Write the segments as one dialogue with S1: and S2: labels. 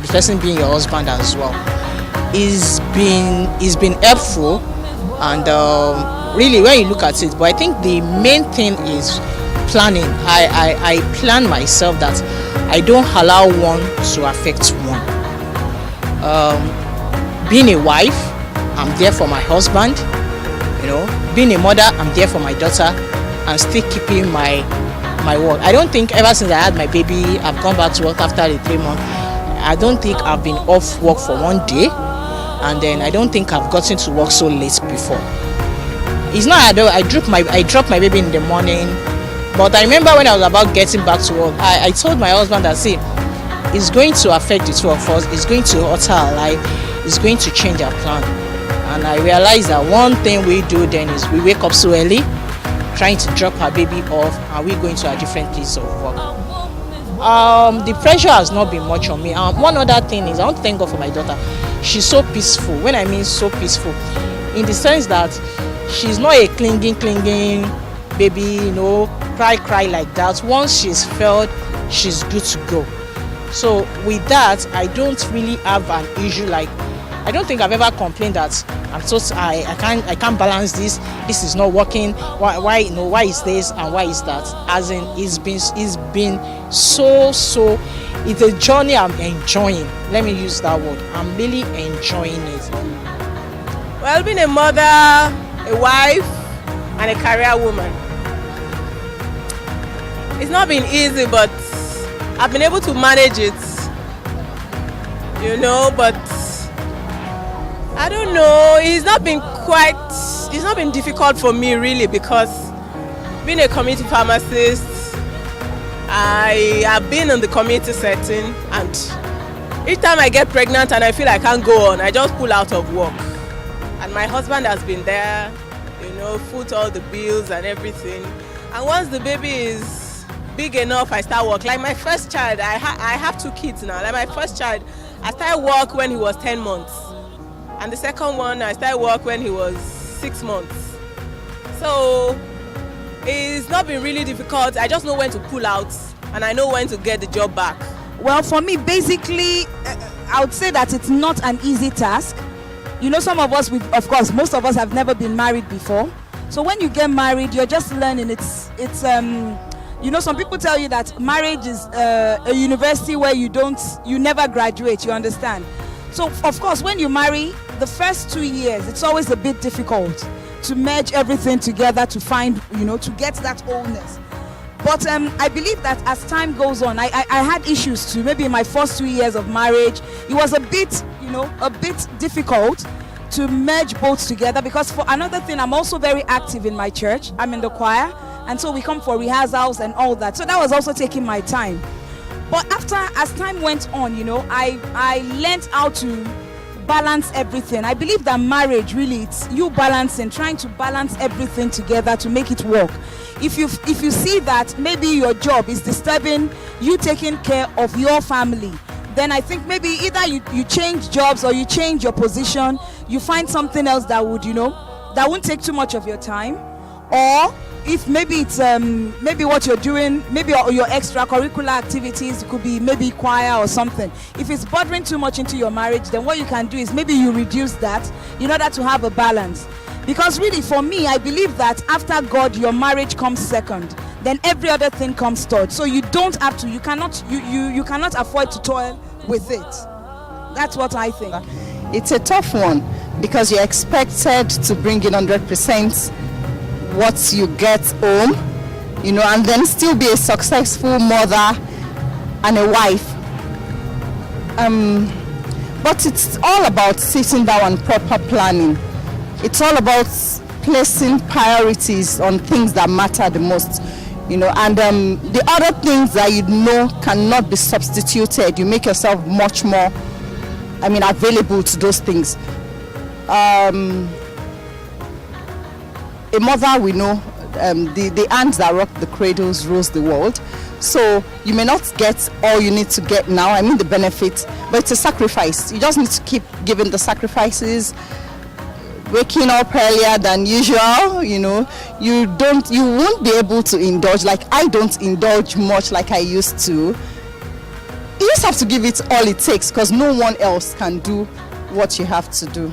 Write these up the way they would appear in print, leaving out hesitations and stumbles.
S1: the person being your husband as well, is been helpful. And really, when you look at it, but I think the main thing is planning. I plan myself that I don't allow one to affect one. Being a wife, I'm there for my husband. Being a mother, I'm there for my daughter, and still keeping my work. I don't think ever since I had my baby, I've gone back to work after the 3 months. I don't think I've been off work for one day, and then I don't think I've gotten to work so late before. It's not I dropped my baby in the morning, but I remember when I was about getting back to work, I told my husband that, see, it's going to affect the two of us, it's going to alter our life, it's going to change our plan. And I realized that one thing we do then is we wake up so early, trying to drop our baby off, and we're going to a different place of work. The pressure has not been much on me. One other thing is I want to thank God for my daughter. She's so peaceful. When I mean so peaceful, in the sense that she's not a clinging baby, cry like that. Once she's felt, she's good to go. So with that, I don't really have an issue. Like, I don't think I've ever complained that I can't balance this. This is not working. Why is this and why is that? As in, it's been so. It's a journey I'm enjoying. Let me use that word. I'm really enjoying it.
S2: Well, being a mother, a wife, and a career woman, it's not been easy, but I've been able to manage it. But I don't know, it's not been difficult for me really, because being a community pharmacist, I have been in the community setting, and each time I get pregnant and I feel I can't go on, I just pull out of work. And my husband has been there, foot all the bills and everything. And once the baby is big enough, I start work. Like my first child, I have 2 kids now. Like my first child, I started work when he was 10 months. And the second one, I started work when he was 6 months. So it's not been really difficult. I just know when to pull out, and I know when to get the job back.
S3: Well, for me, basically, I would say that it's not an easy task. Some of us, of course, most of us have never been married before. So when you get married, you're just learning. It's some people tell you that marriage is a university where you never graduate, you understand? So, of course, when you marry, the first 2 years, it's always a bit difficult to merge everything together to find, to get that wholeness. But I believe that as time goes on, I had issues too. Maybe in my first 2 years of marriage, it was a bit difficult to merge both together, because for another thing, I'm also very active in my church. I'm in the choir, and so we come for rehearsals and all that. So that was also taking my time. But as time went on, I learned how to balance everything. I believe that marriage, really, it's you balancing, trying to balance everything together to make it work. If you see that maybe your job is disturbing you taking care of your family, then I think maybe either you change jobs, or you change your position, you find something else that would, that won't take too much of your time. Or if maybe it's maybe what you're doing, maybe your extracurricular activities, it could be maybe choir or something. If it's bothering too much into your marriage, then what you can do is maybe you reduce that in order to have a balance. Because really, for me, I believe that after God, your marriage comes second. Then every other thing comes third. So you cannot afford to toil with it. That's what I think.
S4: It's a tough one, because you're expected to bring in 100% what you get home, and then still be a successful mother and a wife. But it's all about sitting down and proper planning. It's all about placing priorities on things that matter the most, and the other things that cannot be substituted. You make yourself much more, available to those things. A mother, we know, the hands that rock the cradles rules the world. So you may not get all you need to get now, the benefits, but it's a sacrifice. You just need to keep giving the sacrifices, waking up earlier than usual. You won't be able to indulge. Like, I don't indulge much like I used to. you just have to give it all it takes, because no one else can do what you have to do.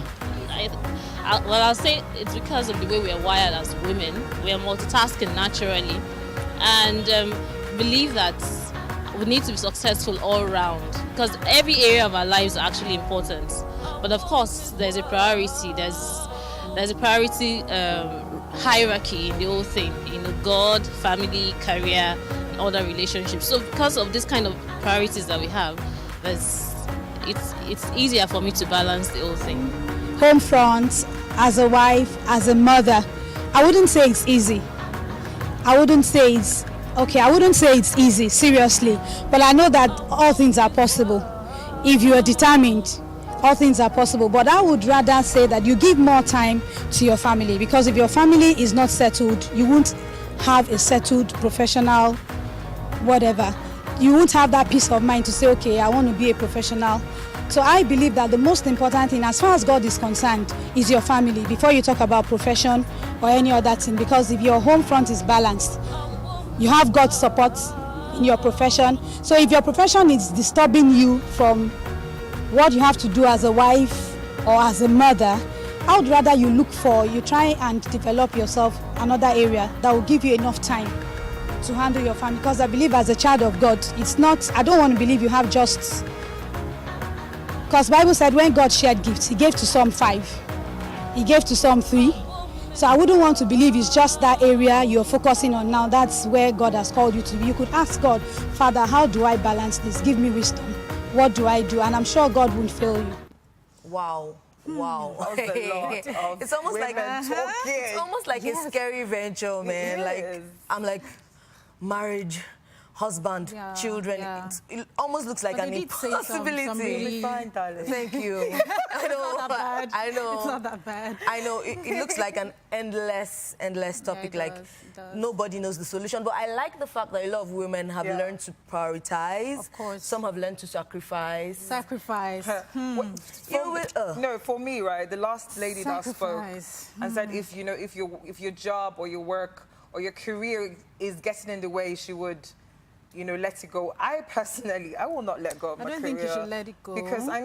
S5: I'll say it's because of the way we are wired as women. We are multitasking naturally, and believe that we need to be successful all around, because every area of our lives is actually important. But of course, there's a priority. There's a priority hierarchy in the whole thing. God, family, career, and other relationships. So because of this kind of priorities that we have, it's easier for me to balance the whole thing.
S6: Home front, as a wife, as a mother, I wouldn't say it's easy. I wouldn't say it's easy, seriously. But I know that all things are possible. If you are determined, all things are possible. But I would rather say that you give more time to your family, because if your family is not settled, you won't have a settled professional whatever. You won't have that peace of mind to say, okay, I want to be a professional. So I believe that the most important thing, as far as God is concerned, is your family before you talk about profession or any other thing. Because if your home front is balanced, you have God's support in your profession. So if your profession is disturbing you from what you have to do as a wife or as a mother, I would rather you try and develop yourself another area that will give you enough time to handle your family. Because I believe as a child of God, I don't want to believe you have just... Because Bible said when God shared gifts, He gave to some 5, He gave to some 3. So I wouldn't want to believe it's just that area you're focusing on now. That's where God has called you to be. You could ask God, Father, how do I balance this? Give me wisdom. What do I do? And I'm sure God won't fail you.
S7: Wow. Wow.
S8: That was a lot of
S7: it's almost like it's almost like a scary venture, man. Like I'm like marriage, husband, children.
S6: Yeah.
S7: It almost looks like
S6: But
S7: an
S6: you did say
S7: impossibility.
S6: some really...
S8: fine, darling.
S7: Thank you. I know.
S6: It's not that bad.
S7: I know.
S6: It's not that bad.
S7: I know. It looks like an endless topic.
S6: it
S7: Like
S6: does.
S7: nobody knows the solution. But I like the fact that a lot of women have learned to prioritize.
S6: Of course.
S7: Some have learned to sacrifice.
S6: Sacrifice.
S8: No, for me, right, the last lady that spoke
S6: Sacrifice.
S8: and said if your job or your work or your career is getting in the way, she would, let it go. I personally, I will not let go of my career.
S6: I don't think you should let it go.
S8: Because, I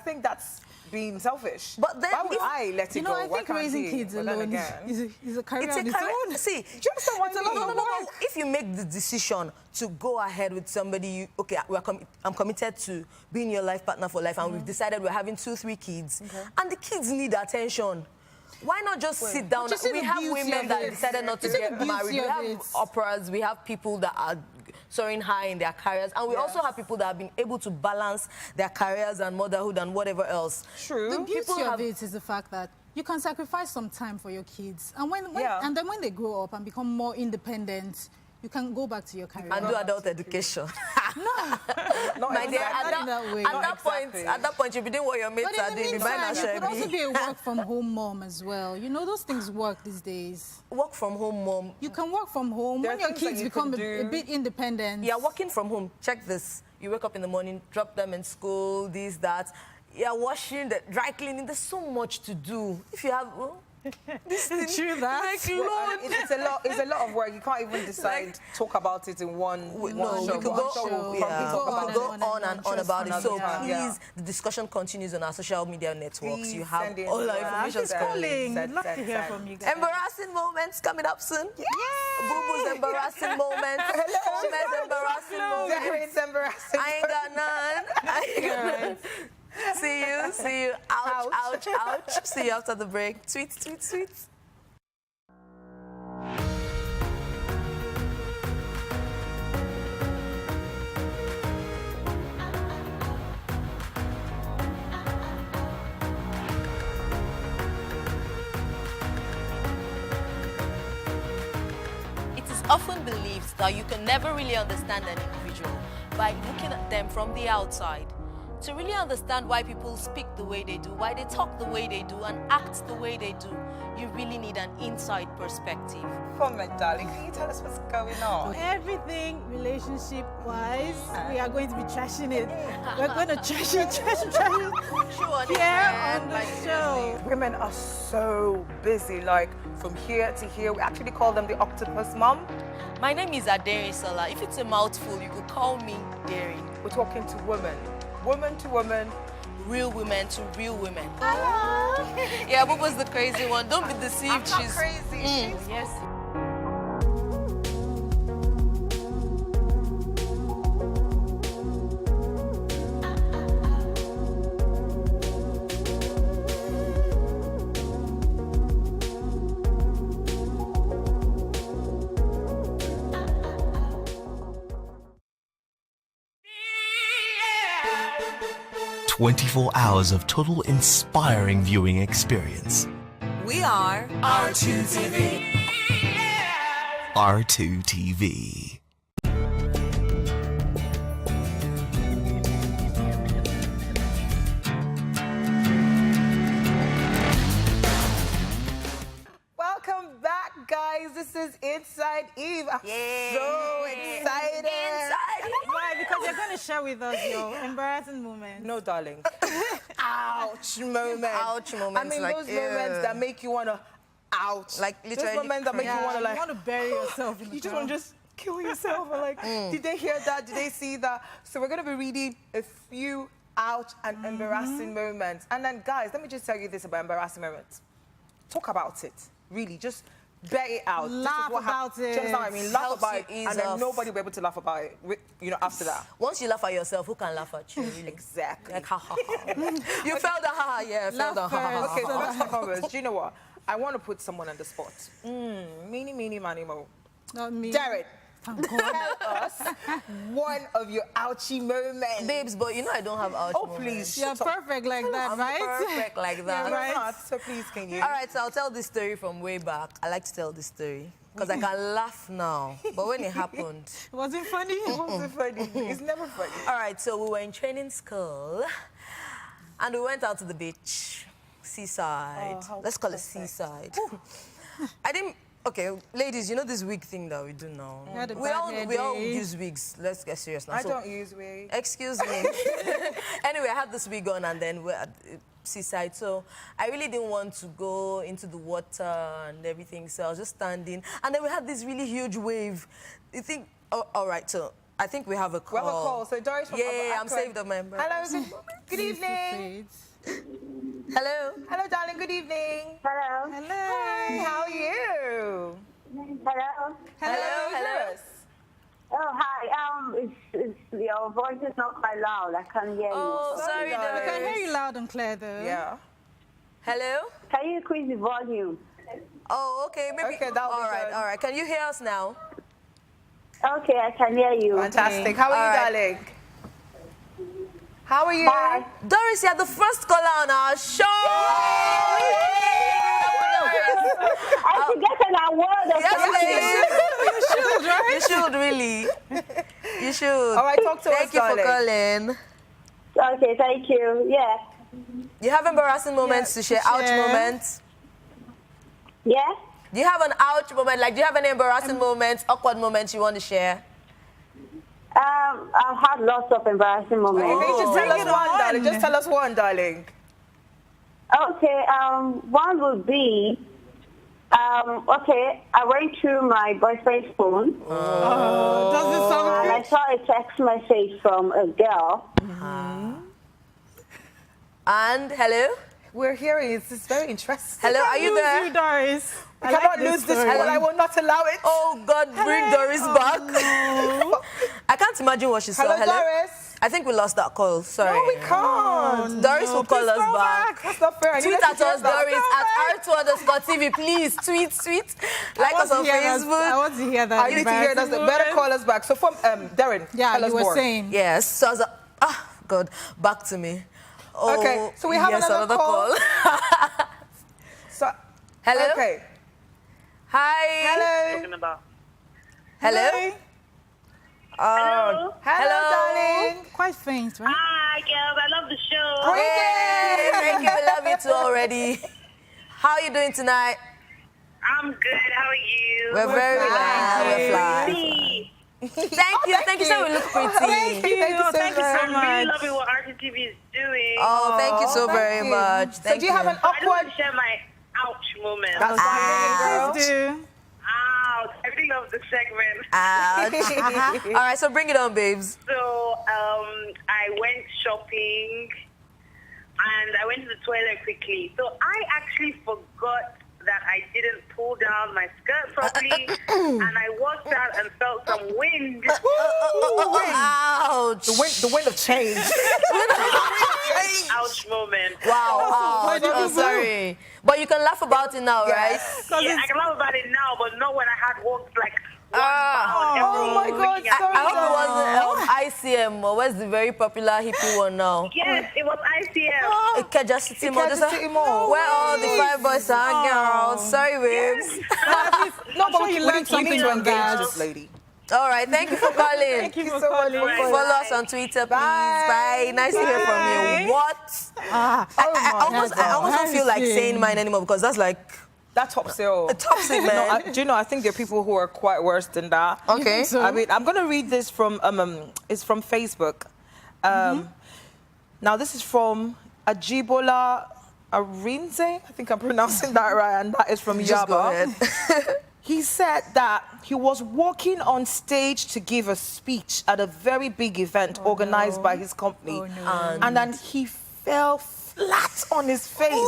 S8: think that's being selfish.
S7: But then
S8: why would I let it go?
S6: I think raising kids alone is a career on its own.
S7: See,
S8: just the one
S7: it's a lot of work. If you make the decision to go ahead with somebody, I'm committed to being your life partner for life, and we've decided we're having 2-3 kids, and the kids need attention. Why not just sit down? We have women that decided not to get married. We have operas. We have people that are soaring high in their careers. And we also have people that have been able to balance their careers and motherhood and whatever else.
S8: True.
S6: The beauty of it is the fact that you can sacrifice some time for your kids. And and then when they grow up and become more independent, you can go back to your career.
S7: And do adult education.
S6: No,
S7: my dear,
S6: at
S7: that point, you'll be doing what your mates are doing.
S6: You could also be a work-from-home mom as well. Those things work these days.
S7: Work from home mom.
S6: You can work from home when your kids become a bit independent.
S7: Yeah, working from home. Check this. You wake up in the morning, drop them in school, this, that. Yeah, washing, dry cleaning. There's so much to do. If you have...
S6: True that.
S8: It's a lot of work. You can't even decide, talk about it in one show.
S7: We could go on and on about it. So please, the discussion continues on our social media networks. You have all our information calling.
S6: I'd love to hear from you guys.
S7: Embarrassing moments coming up soon. Bubu's embarrassing moments. Fome's embarrassing moments.
S8: Derin's embarrassing.
S7: I ain't got none. See you. Ouch. See you after the break. Tweet. It is often believed that you can never really understand an individual by looking at them from the outside. to really understand why people speak the way they do, why they talk the way they do, and act the way they do, you really need an inside perspective.
S8: Fome, darling, can you tell us what's going on?
S6: Everything relationship-wise, we are going to be trashing it. We're going to trash it here on the show.
S8: Women are so busy, like from here to here. We actually call them the octopus mom.
S7: My name is Derin. If it's a mouthful, you could call me Derin.
S8: We're talking to women, woman to woman,
S7: real women to real women. Yeah, Bubu's the crazy one. Don't be deceived.
S8: I'm not crazy.
S7: Yes.
S9: – 24 hours of total inspiring viewing experience.
S7: We are
S9: R2TV. R2TV.
S8: Welcome back, guys. This is Inside Eve. I'm so excited.
S6: Why? Because you're going to share with us your embarrassing moments.
S8: No, darling. Ouch moments.
S7: Ouch moments.
S8: I mean,
S7: like,
S8: those moments that make you want to ouch.
S7: Like, literally.
S8: Those moments that make you want to, like,
S6: you want to bury yourself in the
S8: you just want to just kill yourself. And like, did they hear that? Did they see that? So we're going to be reading a few ouch and embarrassing moments. And then, guys, let me just tell you this about embarrassing moments. Talk about it. Really, just bear it out.
S6: Laugh about it.
S8: Do you understand what I mean? Laugh
S7: Helps
S8: about
S7: you
S8: it,
S7: ease
S8: and then
S7: off.
S8: nobody will be able to laugh about it, you know, after that.
S7: Once you laugh at yourself, who can laugh at you? Really?
S8: Exactly.
S7: Like, ha ha ha. You felt the ha ha, yeah. Felt the ha ha.
S8: Okay, so first and foremost, do you know what? I want to put someone on the spot. Meeny, meeny, miny, mo.
S6: Not me.
S8: Derin, tell us one of your ouchie moments.
S7: Babes, but you know I don't have ouch
S8: Oh,
S7: moments.
S8: please.
S6: You're perfect like that,
S7: I'm
S6: right?
S7: perfect like that.
S8: You're not, so please, can you?
S7: All right, so I'll tell this story from way back. I like to tell this story because I can laugh now. But when it happened...
S6: Was it funny?
S8: It wasn't funny. It's never funny.
S7: All right, so we were in training school and we went out to the beach, seaside.
S8: Oh, how
S7: Let's call it
S8: perfect.
S7: seaside. I didn't... Okay, ladies, you know this wig thing that we do now?
S6: had a
S7: We
S6: bad
S7: all
S6: hair
S7: use wigs. Let's get serious now.
S8: I
S7: So-
S8: don't use wig.
S7: Excuse me. Anyway, I had this wig on and then we're at seaside. So I really didn't want to go into the water and everything. So I was just standing. And then we had this really huge wave. You think, oh, all right, so I think we have a call.
S8: We have a call. So Doris from
S7: Yeah, I'm
S8: Accra.
S7: saved on my number.
S8: Hello, good evening.
S7: Hello.
S8: Hello, darling, good evening.
S10: Hello.
S8: Hello. Hi, how are you?
S10: Hello.
S7: Hello.
S10: Oh, hi. Your voice is not quite loud. I can't hear
S7: Oh,
S10: you.
S7: sorry,
S8: Sorry,
S6: I can hear
S7: Doris.
S6: you loud and clear, though.
S8: Yeah.
S7: Hello?
S10: Can you increase the volume?
S7: Oh, okay, maybe.
S8: Okay, that'll be
S7: all right,
S8: good.
S7: all right. Can you hear us now?
S10: Okay, I can hear you.
S8: Fantastic. How are you,
S7: All right.
S8: darling? How are you?
S10: Hi.
S7: Doris, you're the first caller on our show.
S10: I should get an award or something.
S7: Yes, you should, really. You should.
S8: All right, talk to us,
S7: Thank you for
S8: darling.
S7: calling.
S10: Okay, thank you. Yeah.
S7: You have embarrassing moments to share, ouch moments?
S10: Yeah?
S7: Do you have an ouch moment? Like, do you have any embarrassing moments, awkward moments you want to share?
S10: I've had lots of embarrassing moments.
S8: Okay, just tell
S6: Bring
S8: us
S6: it
S8: one,
S6: on.
S8: darling. Just tell us one, darling.
S10: Okay, one would be, okay, I went through my boyfriend's phone
S6: Does it sound
S10: and I saw a text message from a girl.
S7: And, hello?
S8: We're hearing it. It's very interesting.
S7: Hello, are you there?
S6: You, Doris.
S8: I cannot lose this
S6: story.
S8: call. I will not allow it.
S7: Oh, God, bring Doris back. I can't imagine what she saw.
S8: Hello, Doris.
S7: I think we lost that call. Sorry.
S8: No, we can't.
S7: Doris will call
S6: please
S7: us
S6: call
S7: back.
S8: That's not fair. I
S7: Tweet
S8: needed
S7: at
S8: to hear
S7: us,
S8: that.
S7: Doris, at R2_TV. Please, tweet. Like us on
S6: I
S7: Facebook.
S6: want to hear that.
S8: I need to hear that. Better call us back. So, from Derin,
S6: Yeah,
S8: tell us
S6: you were
S8: more.
S6: saying.
S7: Yes. So I was like, God, back to me. Oh,
S8: Okay, so we have
S7: yes,
S8: another call. So,
S7: Hello?
S8: Okay.
S7: Hi.
S8: Hello.
S7: Hello?
S10: Hello?
S8: Hello, darling.
S6: Quite faint, right?
S10: Hi. Hi, girls. I love the show.
S7: Hey, thank you. We love you too already. How are you doing tonight?
S10: I'm good. How are you?
S7: We're very well. We're fly.
S10: Pretty.
S7: Thank you. Thank you. So we look pretty.
S8: Thank you so
S10: I'm really
S8: much.
S10: loving what RTV is doing.
S7: Oh, thank you so
S8: thank
S7: very
S8: you.
S7: much.
S8: So
S7: Thank
S8: do you have an
S10: I just want
S8: awkward...
S10: to share my ouch moment.
S8: That's fine, girl.
S10: Ouch. I really love this segment.
S7: Ouch. All right, so bring it on, babes.
S10: So, I went shopping and I went to the toilet quickly. So I actually forgot that I didn't pull down my skirt properly and I walked out and felt some wind.
S7: Ouch.
S8: The wind of change.
S10: Ouch moment.
S7: Wow. Oh, sorry. But you can laugh about it now, right?
S10: Yeah, I can laugh about it now, but not when I had walked like
S8: Oh my God,
S7: I hope it wasn't ICM, or what's the very popular hippie one now?
S10: Yes, it was ICM.
S7: Ikeja City Mall. Just like, where all the fine boys and girls? Sorry, babes.
S8: No, but we
S3: learned
S8: need
S3: something
S8: to
S3: from
S8: engage
S3: that.
S8: this lady.
S7: All right, thank you for calling.
S8: Thank you so much for calling.
S7: Follow us on Twitter, please. Bye. Nice to hear from you. What? I almost don't feel like saying mine anymore because that's like
S8: That's top seal.
S7: toxic, man.
S8: No, do you know, I think there are people who are quite worse than that.
S7: Okay.
S8: I mean, I'm going to read this from, it's from Facebook. Now, this is from Ajibola Arinze. I think I'm pronouncing that right, and that is from
S7: Just go
S8: Yaba.
S7: ahead.
S8: He said that he was walking on stage to give a speech at a very big event organized by his company. And then he fell flat on his face.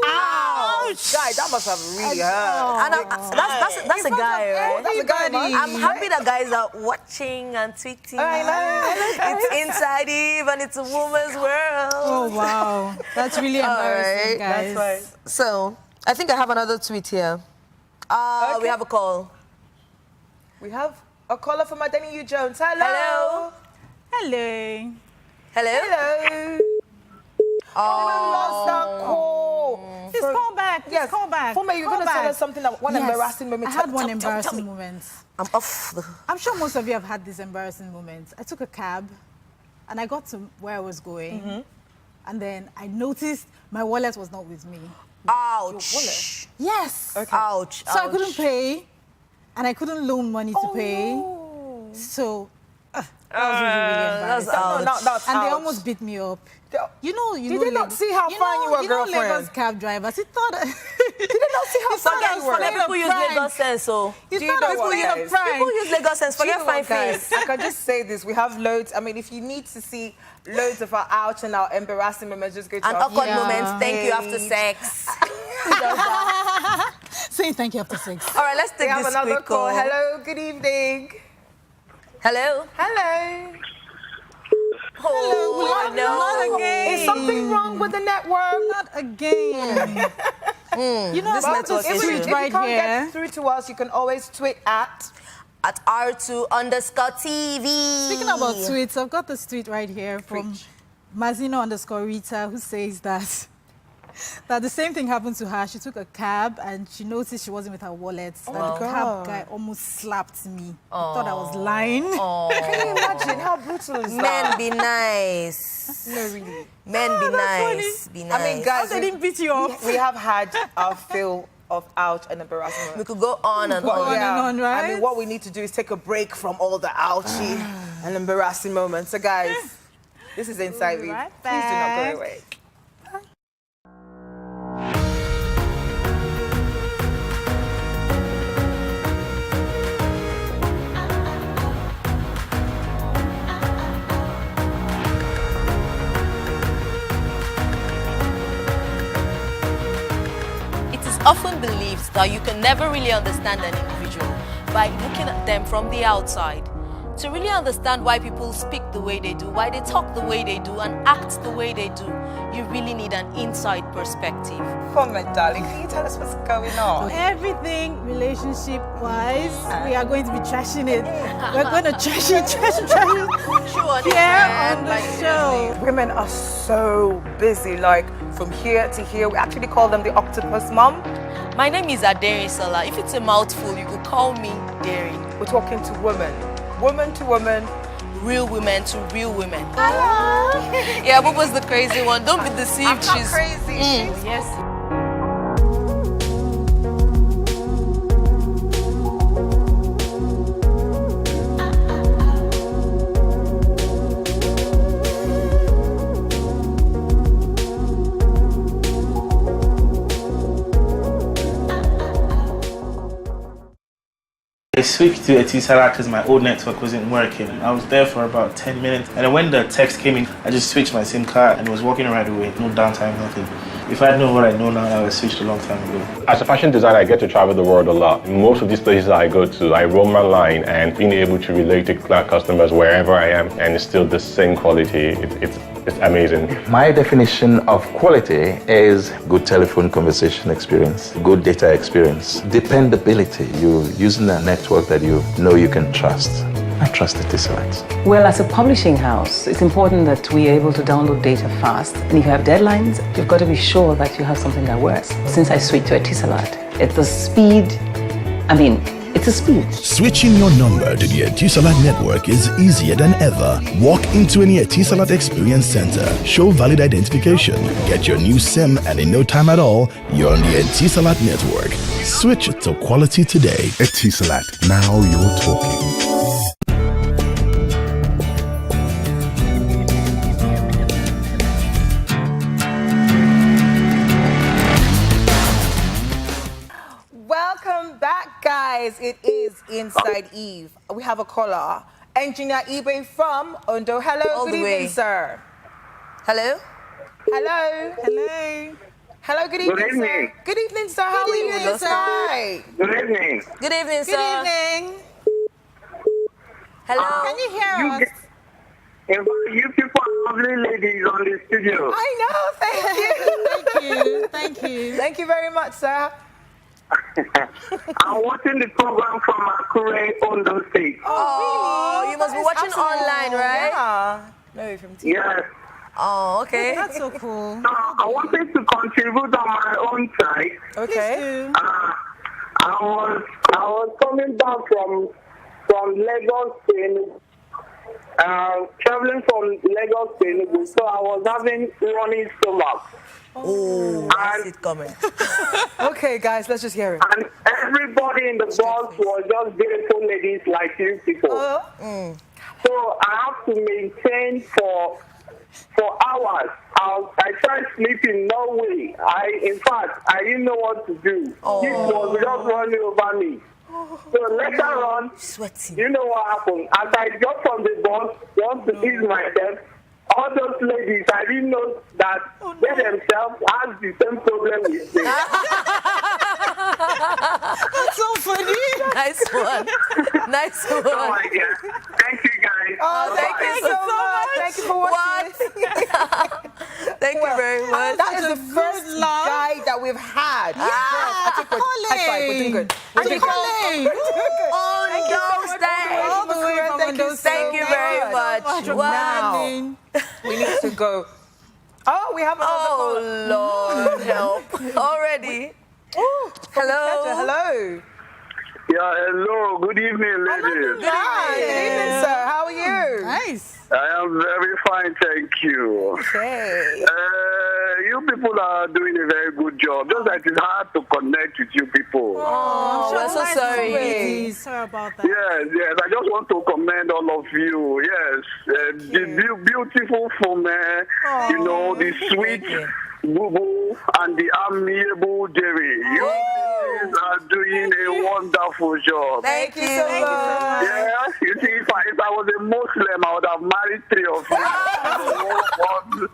S8: Ouch! Guy, that must have really hurt.
S7: And that's a guy, right?
S8: That's a guy, man.
S7: I'm happy that guys are watching and tweeting.
S8: I know.
S7: It's inside Eve and it's a woman's world.
S3: Oh, wow. That's really embarrassing, guys.
S8: That's right.
S7: So, I think I have another tweet here. We have a call.
S8: We have a caller from Adeni Jones. Hello.
S3: Hello.
S7: Hello?
S8: Hello. Oh, we lost that call.
S3: Just call back. Just call back.
S8: Fome, you're going to tell us something, one embarrassing moment.
S3: I had one
S8: Tell
S3: embarrassing
S8: me.
S3: moment.
S7: I'm off.
S3: I'm sure most of you have had this embarrassing moment. I took a cab and I got to where I was going. And then I noticed my wallet was not with me.
S7: Ouch.
S3: Yes.
S8: Okay.
S7: Ouch.
S3: So I couldn't pay and I couldn't loan money to pay. So that was really, really embarrassing.
S7: That's
S3: And they almost beat me up. You know,
S8: Did they not see how fine you were, girlfriend?
S3: You know Lagos cab drivers. He thought.
S8: Did they not see how fine you were?
S7: Forget people use Lagos sense, so.
S3: He
S8: Do you
S3: thought
S8: know
S3: I was
S8: what,
S3: putting a
S8: guys?
S3: prank.
S7: People use Lagos sense,
S8: Do you
S7: forget
S8: know
S7: fine
S8: what, guys?
S7: face.
S8: I can just say this. We have loads. I mean, if you need to see loads of our ouch and our embarrassing moments, just go to
S7: And
S8: our
S7: awkward
S3: Yeah.
S7: moments, thank you after sex.
S3: Saying thank you after sex.
S7: All right, let's
S8: We
S7: take
S8: have
S7: this
S8: another
S7: quick
S8: call.
S7: call.
S8: Hello, good evening.
S7: Hello?
S8: Hello.
S7: Oh, no.
S3: Not again.
S8: Is something wrong with the network?
S3: Not again. You know,
S7: This
S3: I got
S7: network
S3: this
S7: issue.
S3: tweet
S8: If you
S3: right
S8: can't
S3: here.
S8: get through to us, you can always tweet at
S7: R2_TV.
S3: Speaking about tweets, I've got this tweet right here from Mazino_Rita, who says that the same thing happened to her. She took a cab and she noticed she wasn't with her wallet.
S8: Oh
S3: And the cab guy almost slapped me. I thought I was lying.
S8: Can you imagine how brutal is that?
S7: Men be nice.
S8: No, really.
S7: Men be nice. Be nice.
S8: I mean, guys,
S3: They didn't beat you up.
S8: we have had our fill of ouch and embarrassment.
S7: we could go on and
S8: But
S7: on.
S3: and on, right?
S8: I mean, what we need to do is take a break from all the ouchy and embarrassing moments. So, guys, this is Inside Week.
S3: Right
S8: Please do not
S3: back.
S8: go away.
S7: It is often believed that you can never really understand an individual by looking at them from the outside. To really understand why people speak the way they do, why they talk the way they do, and act the way they do, you really need an inside perspective.
S8: Come on, darling. Can you tell us what's going on?
S3: Everything relationship-wise, we are going to be trashing it. We're going to trash it here on the show.
S8: Women are so busy, like from here to here. We actually call them the octopus mom.
S7: My name is Derin. If it's a mouthful, you could call me Derin.
S8: We're talking to women, woman to woman.
S7: Real women to real women.
S8: Hello.
S7: Yeah, Bubu's the crazy one. Don't be deceived.
S8: I'm not crazy.
S7: Yes.
S11: I switched to Etisalat because my old network wasn't working. I was there for about 10 minutes, and then when the text came in, I just switched my SIM card and it was working right away. No downtime, nothing. If I know what I know now, I would have switched a long time ago.
S12: As a fashion designer, I get to travel the world a lot. Most of these places I go to, I roam my line, and being able to relate to customers wherever I am, and it's still the same quality, it's amazing.
S13: My definition of quality is good telephone conversation experience, good data experience, dependability. You're using a network that you know you can trust. I trust Etisalat.
S14: Well, as a publishing house, it's important that we're able to download data fast. And if you have deadlines, you've got to be sure that you have something that works. Since I switched to Etisalat, it's the speed. It's a speed.
S15: Switching your number to the Etisalat network is easier than ever. Walk into any Etisalat Experience Center, show valid identification, get your new SIM, and in no time at all, you're on the Etisalat network. Switch to quality today. Etisalat, now you're talking.
S8: Welcome back, guys. It is Inside Eve. We have a caller. Engineer eBay from Ondo. Hello, good evening, sir.
S7: Hello?
S8: Hello? Hello? Hello, good evening, sir. Good evening, sir. How are you this night?
S10: Good evening.
S7: Good evening, sir.
S8: Good evening.
S7: Hello?
S8: Can you hear us?
S10: You people are lovely ladies on the studio.
S8: I know, thank you. Thank you. Thank you very much, sir.
S10: I'm watching the program from Akure, Ondo State.
S7: Oh, really? You must be watching online, right?
S8: Yeah. No, from TV.
S10: Yes.
S7: Oh, okay.
S8: That's so cool.
S10: I wanted to contribute on my own side.
S8: Okay.
S10: I was coming back from Lagos to Enugu. Traveling from Lagos to Enugu, so I was having running stomach.
S7: Oh, I see it coming.
S8: Okay, guys, let's just hear it.
S10: And everybody in the bus was just beautiful ladies like you people. So I have to maintain for hours. I tried sleeping, no way. In fact, I didn't know what to do. This was just running over me. So later on, you know what happened? As I got from the bus, want to ease myself, all those ladies, I didn't know that they themselves have the same problem with me.
S8: That's so funny.
S7: Nice one. Nice one.
S10: Oh my God. Thank you, guys.
S8: Oh, thank you so much. Thank you for watching.
S7: Thank you very much.
S8: That is the first guy that we've had. Yeah. I think high five. We're doing good. We're doing good.
S7: Thank you very much.
S8: Wow. We need to go. Oh, we have another caller.
S7: Oh, Lord, help. Already. Hello.
S8: Hello.
S10: Yeah, hello. Good evening, ladies.
S8: Hi. Good evening, sir. How are you?
S6: Nice.
S10: I am very fine, thank you.
S8: Okay.
S10: You people are doing a very good job. Just that it's hard to connect with you people.
S7: Oh, we're so sorry.
S6: Sorry about that.
S10: Yes. I just want to commend all of you. Yes. The beautiful Fome, the sweet Bubu, and the amiable Derin. You ladies are doing a wonderful job.
S7: Thank you so much.
S10: Yeah, you see, if I was a Muslim, I would have married 3 of you.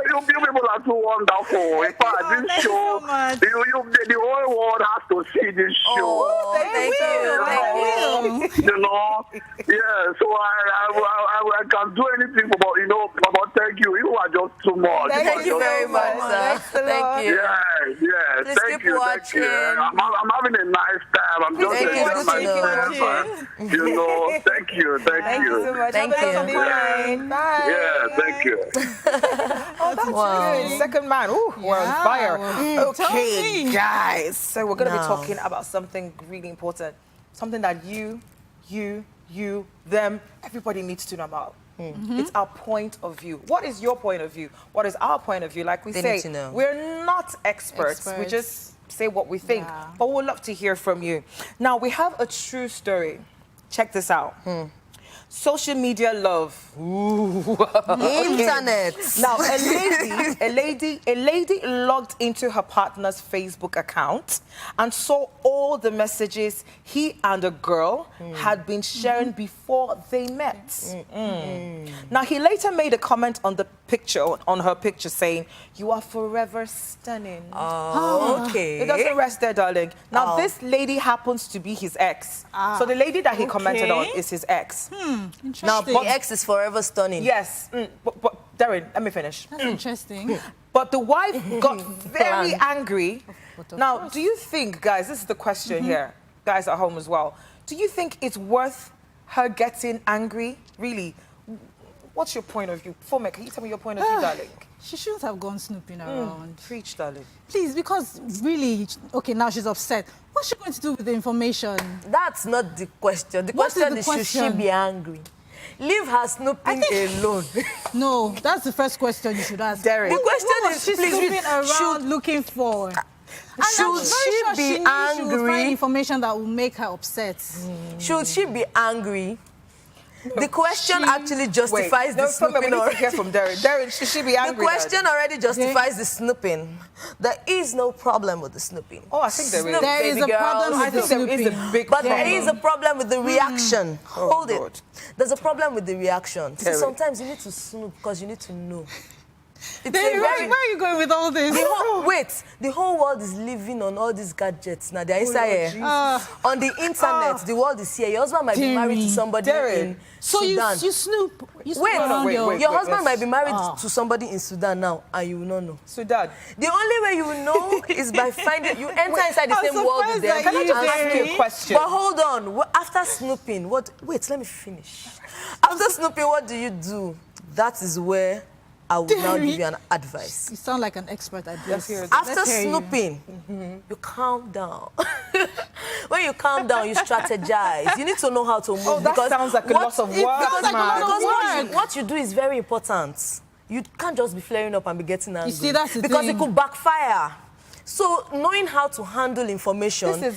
S10: You people are too wonderful. In fact, this show, the whole world has to see this show.
S7: Thank you.
S10: So I can do anything but thank you. You are just too much.
S7: Thank you very much, sir. Thank you.
S10: Yes.
S7: Please
S10: Thank you. I'm having a nice time. I'm just enjoying myself. Thank you.
S8: Thank you so much.
S7: Thank you.
S8: Bye.
S10: Yeah, thank you.
S8: Oh, that's good. Second man. Ooh, we're on fire. Okay, guys. So we're going to be talking about something really important. Something that you, them, everybody needs to know about. It's our point of view. What is your point of view? What is our point of view? Like we
S7: They
S8: say,
S7: need to know.
S8: we're not experts. We just say what we think. But we'd love to hear from you. Now, we have a true story. Check this out. Social media love.
S7: Internet.
S8: Now, a lady logged into her partner's Facebook account and saw all the messages he and a girl had been sharing before they met. Now, he later made a comment on the picture, on her picture, saying, "You are forever stunning."
S7: Oh, okay.
S8: It doesn't rest there, darling. Now, this lady happens to be his ex. So the lady that he commented on is his ex.
S7: Now, the ex is forever stunning.
S8: Yes. But Derin, let me finish.
S6: That's interesting.
S8: But the wife got very angry. Now, do you think, guys, this is the question here, guys at home as well, do you think it's worth her getting angry? Really? What's your point of view? Fome, can you tell me your point of view, darling?
S6: She shouldn't have gone snooping around.
S8: Preach, darling.
S6: Please, because really, okay, now she's upset. What's she going to do with the information?
S7: That's not the question. The question is, should she be angry? Leave her snooping alone.
S6: No, that's the first question you should ask.
S8: Derin.
S7: The question is,
S6: she's snooping around looking for. And
S7: should she be angry?
S6: She will find information that will make her upset.
S7: Should she be angry? The question actually justifies the snooping.
S8: We need to hear from Derin. Derin, should she be angry?
S7: The question already justifies the snooping. There is no problem with the snooping.
S8: Oh, I think there is.
S6: There is a problem with the snooping.
S8: There is a big
S7: But
S8: problem.
S7: there is a problem with the reaction. Hold it. There's a problem with the reaction. See, sometimes you need to snoop because you need to know.
S6: Where are you going with all this?
S7: The whole world is living on all these gadgets now. They're inside here. On the internet, the world is here. Your husband might be married to somebody in Sudan.
S6: So you snoop.
S7: Wait. Your husband might be married to somebody in Sudan now, and you will not know.
S8: Sudan.
S7: The only way you will know is by finding you enter inside the same world with them.
S8: Can I just ask you a question?
S7: But hold on. After snooping, wait, let me finish. After snooping, what do you do? That is where I will now give you an advice.
S6: You sound like an expert at this.
S7: After snooping, you calm down. When you calm down, you strategize. You need to know how to move.
S8: Oh, that sounds like a lot of work,
S7: because what you do is very important. You can't just be flaring up and be getting angry.
S6: You see, that's the
S7: because
S6: thing.
S7: it could backfire. So knowing how to handle information, you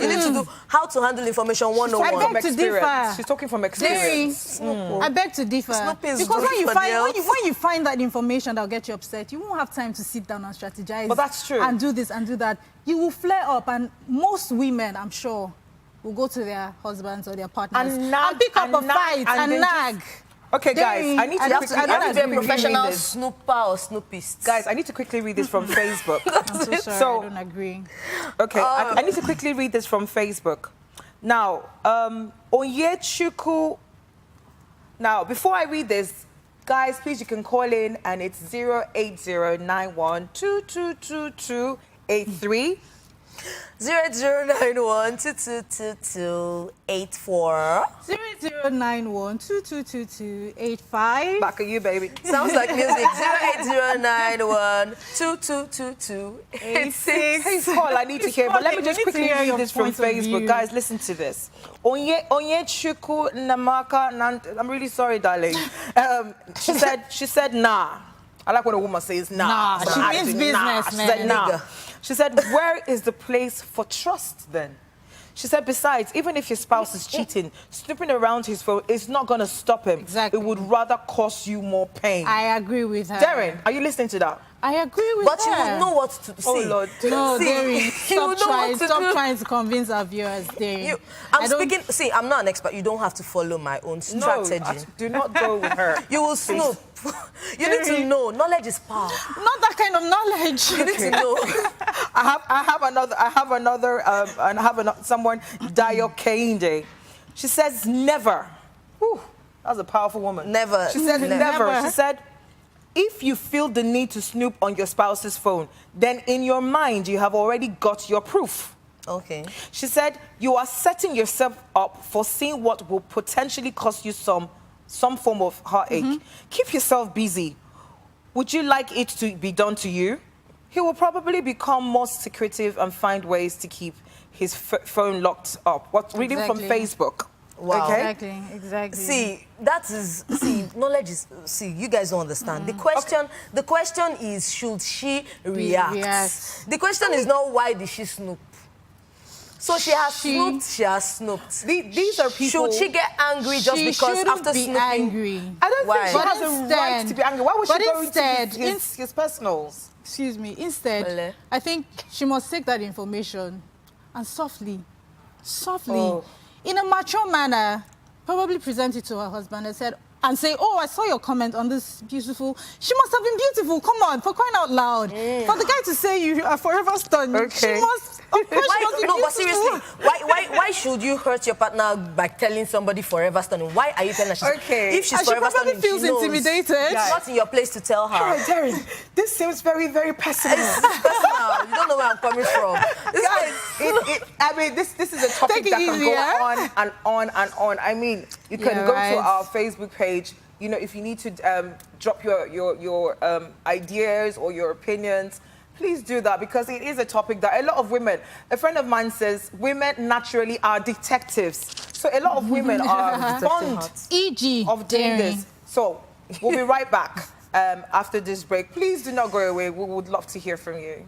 S7: need to do how to handle information 101.
S6: I beg to differ.
S8: She's talking from experience.
S6: I beg to differ. Because when you find that information that will get you upset, you won't have time to sit down and strategize.
S8: But that's true.
S6: And do this and do that. You will flare up, and most women, I'm sure, will go to their husbands or their partners and pick up a fight and nag.
S8: Okay, guys, I need to
S7: be a professional snooper or snoopist.
S8: Guys, I need to quickly read this from Facebook.
S6: I'm so sorry, I don't agree.
S8: Okay, I need to quickly read this from Facebook. Now, Onyechuku. Now, before I read this, guys, please, you can call in, and it's 08091222283.
S7: 08091222284.
S6: 08091222285.
S8: Back at you, baby.
S7: Sounds like music. 08091222286.
S8: Please call, I need to hear. But let me just quickly read this from Facebook. Guys, listen to this. Onyechuku Namaka. I'm really sorry, darling. She said, nah. I like when a woman says nah.
S6: She means business,
S8: She
S6: man.
S8: said nah. She said, where is the place for trust then? She said, besides, even if your spouse is cheating, snooping around his phone is not going to stop him.
S6: Exactly.
S8: It would rather cause you more pain.
S6: I agree with her.
S8: Darren, are you listening to that?
S6: I agree with
S7: But
S6: her.
S7: you would know what to see.
S8: Oh, Lord.
S6: No, Derin, stop
S7: do.
S6: trying to convince our viewers, Derin.
S7: I'm not an expert. You don't have to follow my own strategy.
S8: No, do not go with her.
S7: You will snoop. You need to know. Knowledge is power.
S6: Not that kind of knowledge.
S7: You need to know.
S8: I have someone, Dayo Keinde. She says never. Whew, that's a powerful woman.
S7: Never.
S8: She said never. She said, if you feel the need to snoop on your spouse's phone, then in your mind you have already got your proof.
S7: Okay.
S8: She said, you are setting yourself up for seeing what will potentially cause you some form of heartache. Keep yourself busy. Would you like it to be done to you? He will probably become more secretive and find ways to keep his phone locked up. Reading from Facebook.
S7: Wow.
S8: Okay.
S6: Exactly.
S7: See, knowledge is, you guys don't understand. The question is, should she react? The question is not, why did she snoop? So she has snooped.
S8: These are people...
S7: Should she get angry just because after snooping?
S6: Angry.
S8: I don't think she has a right to be angry. Why would she go into his personal?
S6: Excuse me. Instead, I think she must take that information and softly, in a mature manner, probably present it to her husband and say, oh, I saw your comment on this beautiful. She must have been beautiful. Come on, for crying out loud. For the guy to say you are forever stunned, she must. Of course, she must be beautiful.
S7: But seriously, why should you hurt your partner by telling somebody forever stunning? Why are you telling her if she's forever stunning?
S6: She probably feels intimidated.
S7: It's not in your place to tell her.
S8: All right, Derin, this seems very, very personal.
S7: It's personal. You don't know where I'm coming from.
S8: I mean, this is a topic that can go on and on and on. I mean, you can go to our Facebook page. You know, if you need to drop your ideas or your opinions, please do that, because it is a topic that a lot of women, a friend of mine says, women naturally are detectives. So a lot of women are fond of doing this. So we'll be right back after this break. Please do not go away. We would love to hear from you.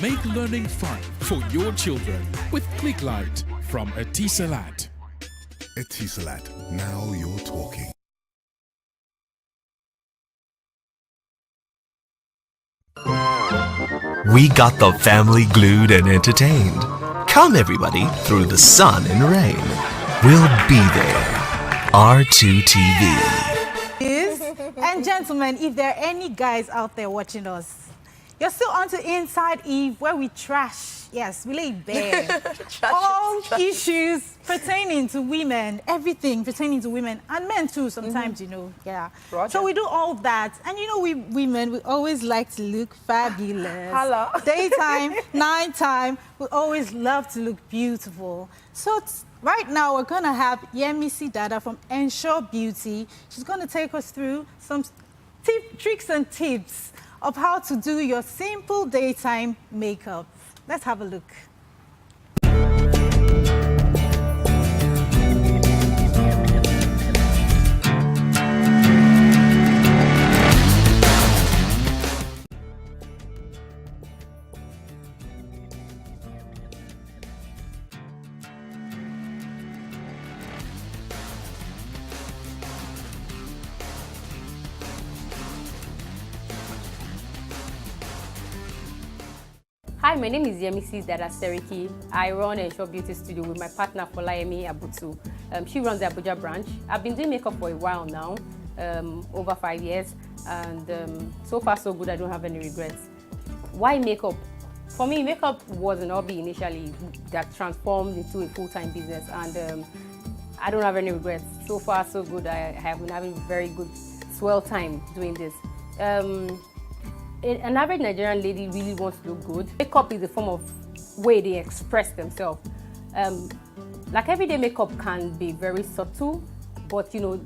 S16: Make learning fun for your children with ClickLight from Etisalat.
S15: Etisalat, now you're talking.
S9: We got the family glued and entertained. Come everybody through the sun and rain. We'll be there. R2TV.
S6: And gentlemen, if there are any guys out there watching us, you're still on to Inside Eve, where we trash, yes, we lay bare all issues pertaining to women, everything pertaining to women, and men too sometimes, you know, Roger. So we do all that. And you know, we women, we always like to look fabulous.
S8: Hello.
S6: Daytime, nighttime, we always love to look beautiful. So right now, we're going to have Yemisi Dada from Ensure Beauty. She's going to take us through some tricks and tips of how to do your simple daytime makeup. Let's have a look.
S17: Hi, my name is Yemisi Dada Seriki. I run Ensure Beauty Studio with my partner Folayemi Abutu. She runs the Abuja branch. I've been doing makeup for a while now, over 5 years, and so far so good. I don't have any regrets. Why makeup? For me, makeup was an hobby initially that transformed into a full-time business, and I don't have any regrets. So far so good. I have been having a very good, swell time doing this. An average Nigerian lady really wants to look good. Makeup is a form of way they express themselves. Like everyday makeup can be very subtle, but you know,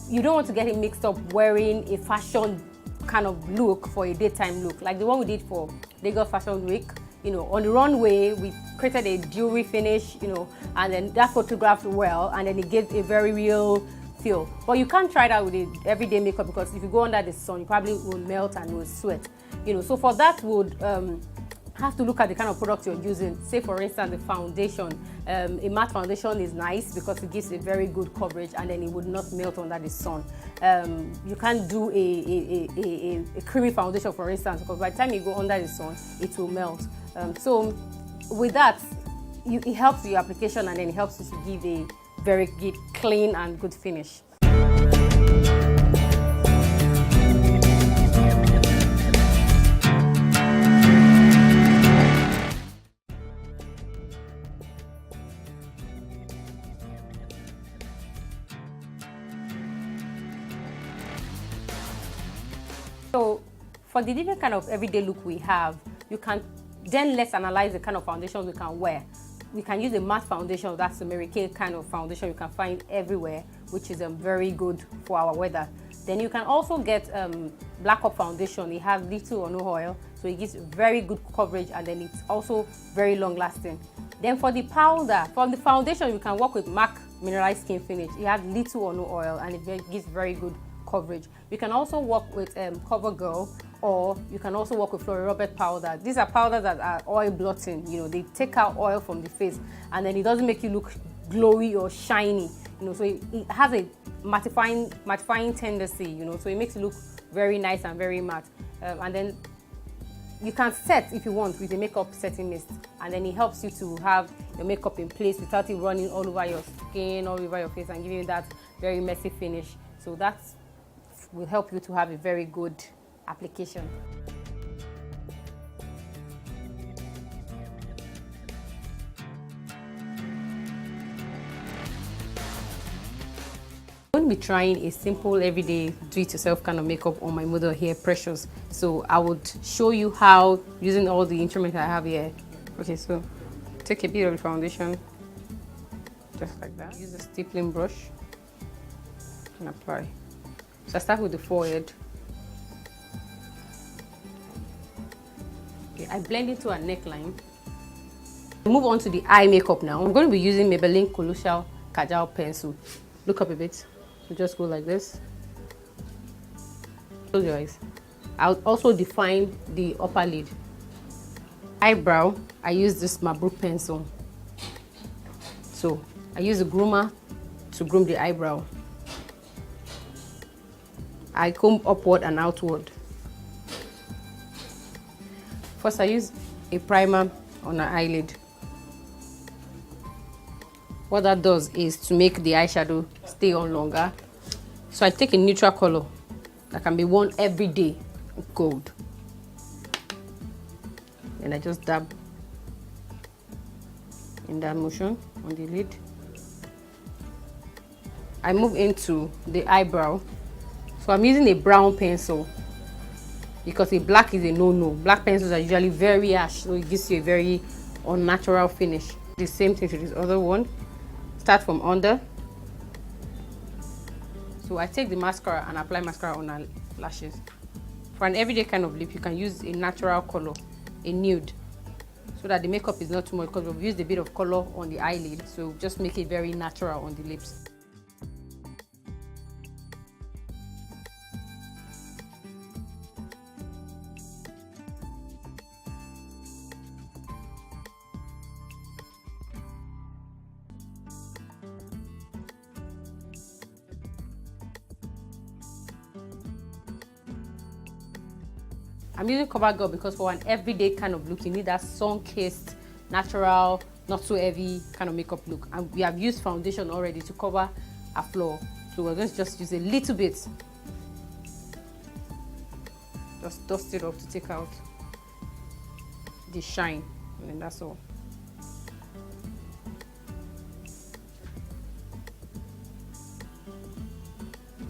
S17: you don't want to get it mixed up wearing a fashion kind of look for a daytime look. Like the one we did for Lagos Fashion Week. You know, on the runway, we created a jewelry finish, you know, and then that photographed well, and then it gave a very real feel. But you can't try that with the everyday makeup, because if you go under the sun, you probably will melt and will sweat. You know, so for that would have to look at the kind of product you're using. Say for instance, the foundation. A matte foundation is nice because it gives a very good coverage, and then it would not melt under the sun. You can't do a creamy foundation, for instance, because by the time you go under the sun, it will melt. So with that, it helps your application, and then it helps you to give a very good, clean and good finish. So for the different kind of everyday look we have, you can then let's analyze the kind of foundations we can wear. We can use a matte foundation. That's the Mary Kay kind of foundation you can find everywhere, which is very good for our weather. Then you can also get black up foundation. It has little or no oil, so it gives very good coverage, and then it's also very long lasting. Then for the powder, for the foundation, you can work with MAC Mineralized Skin Finish. It has little or no oil, and it gives very good coverage. You can also work with CoverGirl, or you can also work with Flora Robert powder. These are powders that are oil blotting. You know, they take out oil from the face, and then it doesn't make you look glowy or shiny. You know, so it has a mattifying tendency. You know, so it makes it look very nice and very matte. And then you can set if you want with a makeup setting mist, and then it helps you to have your makeup in place without it running all over your skin, all over your face, and giving you that very messy finish. So that will help you to have a very good application. I'm going to be trying a simple everyday do-it-yourself kind of makeup on my model here, Precious. So I would show you how, using all the instruments I have here. Okay, so take a bit of the foundation, just like that. Use a stippling brush and apply. So I start with the forehead. Okay, I blend into a neckline. Move on to the eye makeup now. I'm going to be using Maybelline Colossal Kajal Pencil. Look up a bit. So just go like this. Close your eyes. I'll also define the upper lid. Eyebrow, I use this Mabrouk pencil. So I use a groomer to groom the eyebrow. I comb upward and outward. First, I use a primer on an eyelid. What that does is to make the eyeshadow stay on longer. So I take a neutral color that can be worn every day, gold. And I just dab in that motion on the lid. I move into the eyebrow. So I'm using a brown pencil because a black is a no-no. Black pencils are usually very harsh, so it gives you a very unnatural finish. The same thing to this other one. Start from under. So I take the mascara and apply mascara on our lashes. For an everyday kind of lip, you can use a natural color, a nude, so that the makeup is not too much, because we've used a bit of color on the eyelid, so just make it very natural on the lips. I'm using CoverGirl because for an everyday kind of look, you need that sun-kissed, natural, not so heavy kind of makeup look. And we have used foundation already to cover our floor. So we're going to just use a little bit. Just dust it off to take out the shine, and then that's all.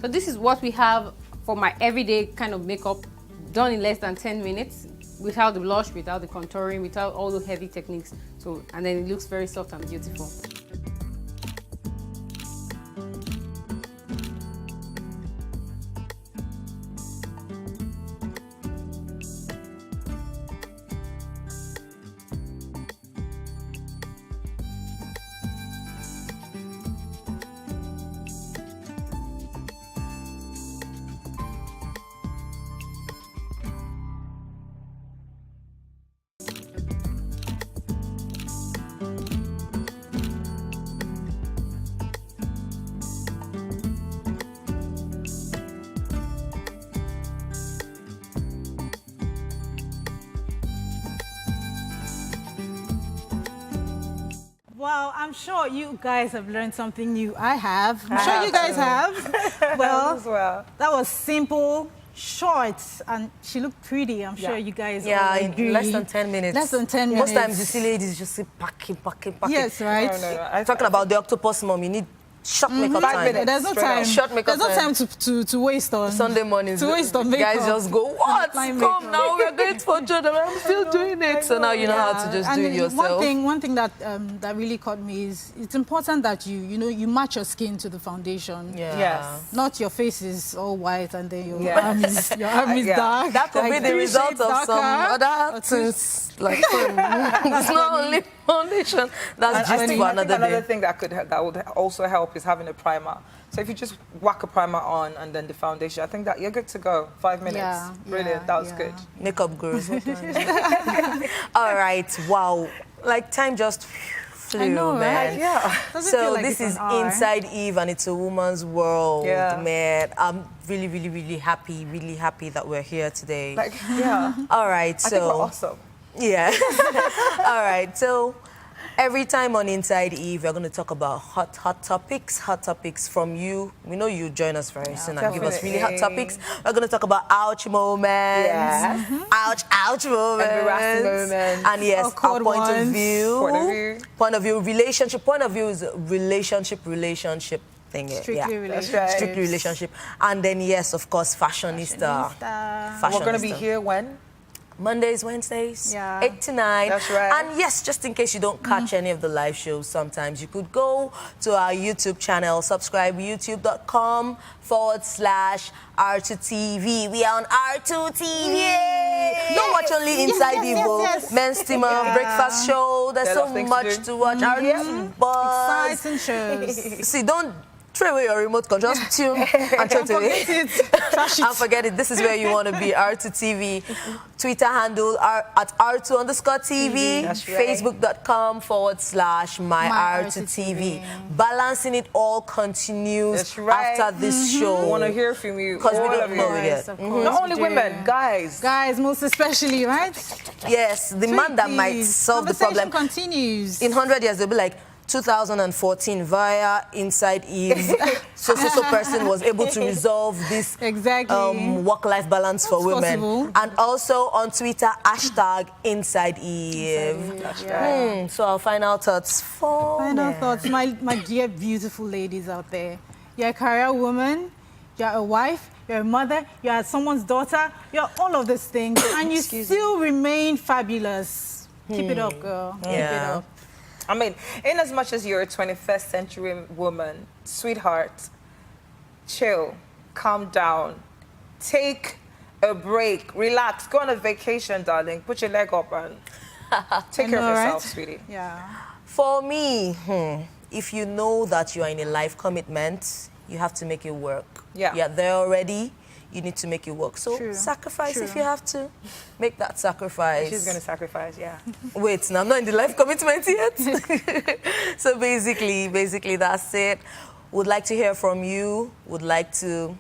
S17: So this is what we have for my everyday kind of makeup, done in less than 10 minutes, without the blush, without the contouring, without all the heavy techniques. So, and then it looks very soft and beautiful.
S6: Well, I'm sure you guys have learned something new. I have. I'm sure you guys have. Well, that was simple, short, and she looked pretty. I'm sure you guys all agree.
S7: In less than 10 minutes.
S6: Less than 10 minutes.
S7: Most times you see ladies just say packing.
S6: Yes, right?
S7: No. I'm talking about the octopus mom. You need short makeup time.
S8: 5 minutes.
S6: There's no time.
S7: Short makeup
S6: There's no time to waste on
S7: Sunday mornings.
S6: To waste on makeup.
S7: Guys just go, what? Come now, we're going for Jordan. I'm still doing it. So now you know how to just do it yourself.
S6: One thing that that really caught me is it's important that you match your skin to the foundation.
S7: Yeah.
S8: Yes.
S6: Not your face is all white and then your arm is dark.
S7: That could be the result of some other things. Like it's not only foundation. That's just for another day.
S8: Another thing that would also help is having a primer. So if you just whack a primer on and then the foundation, I think that you're good to go. 5 minutes.
S6: Yeah,
S8: Brilliant. That was good.
S7: Makeup girls. All right. Wow. Like time just flew,
S6: I know,
S7: man.
S6: right?
S8: Yeah.
S7: So this is Inside Eve and it's a woman's world, man. I'm really happy that we're here today.
S8: Like, yeah.
S7: All right.
S8: I think we're awesome.
S7: Yeah. All right. So every time on Inside Eve, we're going to talk about hot topics from you. We know you join us very soon and give us really hot topics. We're going to talk about ouch moments.
S8: Yeah.
S7: Ouch moments.
S8: Embarrassing moments.
S7: And yes, our point of view. Relationship. Point of view is relationship thing.
S6: Strictly relationship.
S8: That's right.
S7: Strictly relationship. And then yes, of course, fashionista.
S8: We're going to be here when?
S7: Mondays, Wednesdays, 8 to 9.
S8: That's right.
S7: And yes, just in case you don't catch any of the live shows, sometimes you could go to our YouTube channel, subscribe, youtube.com/R2TV. We are on R2TV. Don't watch only Inside Evil, Men's Steamer, Breakfast Show. There's so much to watch. R2 Buzz.
S6: Exciting shows.
S7: See, don't throw away your remote control. Just tune and throw it away. And forget it. This is where you want to be. R2TV. Twitter handle at R2_TV.
S8: That's right.
S7: Facebook.com/myR2TV. Balancing it all continues after this show.
S8: We want to hear from you.
S7: Because we don't know it yet.
S8: Not only women, guys.
S6: Guys, most especially, right?
S7: Yes, the man that might solve the problem.
S6: Continues.
S7: In 100 years, they'll be like, 2014 via Inside Eve, so person was able to resolve this work-life balance for women.
S6: Possible.
S7: And also on Twitter, #Inside Eve. So our final thoughts
S6: my dear beautiful ladies out there. You're a career woman, you're a wife, you're a mother, you're someone's daughter, you're all of these things, and you still remain fabulous. Keep it up, girl. Keep it up.
S8: I mean, in as much as you're a 21st century woman, sweetheart, chill, calm down, take a break, relax, go on a vacation, darling, put your leg up and take care of yourself, sweetie.
S6: Yeah.
S7: For me, if you know that you are in a life commitment, you have to make it work.
S8: Yeah.
S7: You're there already. You need to make it work. So sacrifice if you have to. Make that sacrifice.
S8: She's going to sacrifice, yeah.
S7: Wait, now I'm not in the life commitment yet. So basically that's it. Would like to hear from you. Would like to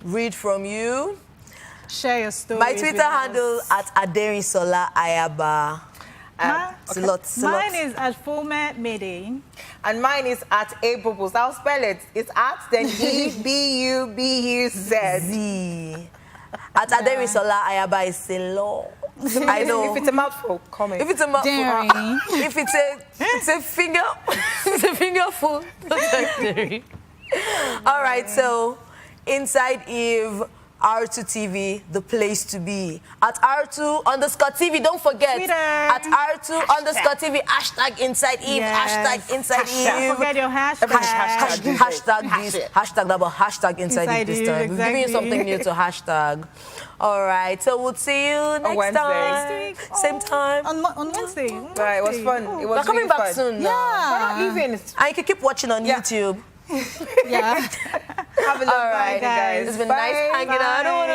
S7: read from you.
S6: Share your stories.
S7: My Twitter handle at Derin Ayaba.
S6: Mine is at Fome and
S8: and mine is at Bubus. I'll spell it. It's at then EBUBUZ.
S7: At Derin Ayaba is a law. I know.
S8: If it's a mouthful, comment.
S7: If it's a mouthful, if it's a finger, it's a fingerful. All right, so Inside Eve. R2TV, the place to be. At R2_TV, don't forget.
S6: Twitter.
S7: At R2_TV, #Inside Eve, #Inside Eve.
S6: Don't forget your hashtag.
S7: #Inside Eve this time. We're giving you something new to hashtag. All right, so we'll see you next time. Same time.
S6: On Wednesday.
S8: Right, it was fun. It was
S7: We're coming back soon now.
S8: We're not leaving.
S7: And you can keep watching on YouTube.
S6: Yeah.
S8: Have a lovely day, guys.
S7: It's been nice hanging out. I don't want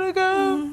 S7: to go.